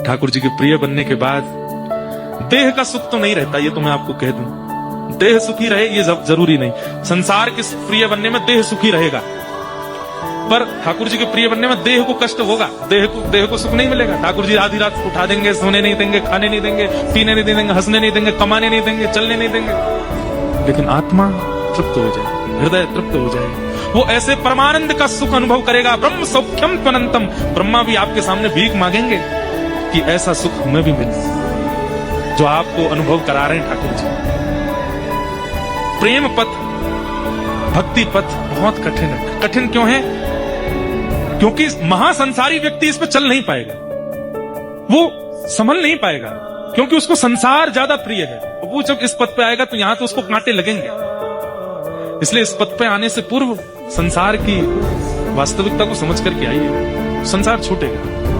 ठाकुर जी के प्रिय बनने के बाद देह का सुख तो नहीं रहता, ये तो मैं आपको कह दूं। देह सुखी रहे ये जरूरी नहीं। संसार के प्रिय बनने में देह सुखी रहेगा, पर ठाकुर जी के प्रिय बनने में देह को कष्ट होगा, देह को सुख नहीं मिलेगा। ठाकुर जी आधी रात उठा देंगे, सोने नहीं देंगे, खाने नहीं देंगे, पीने नहीं देंगे, हंसने नहीं देंगे, कमाने नहीं देंगे, चलने नहीं देंगे, लेकिन आत्मा तृप्त हो जाए, हृदय तृप्त हो जाए, वो ऐसे परमानंद का सुख अनुभव करेगा। ब्रह्म सौख्यम त्वनंतम, ब्रह्मा भी आपके सामने भीख मांगेंगे कि ऐसा सुख हमें भी मिले जो आपको अनुभव करा रहे हैं ठाकुर जी। प्रेम पथ, भक्ति पथ बहुत कठिन है। कठिन क्यों है? क्योंकि महासंसारी व्यक्ति इस पर चल नहीं पाएगा, वो संभल नहीं पाएगा, क्योंकि उसको संसार ज्यादा प्रिय है। वो जब इस पथ पे आएगा तो यहां तो उसको कांटे लगेंगे। इसलिए इस पथ पे आने से पूर्व संसार की वास्तविकता को समझ करके आइए, संसार छूटेगा।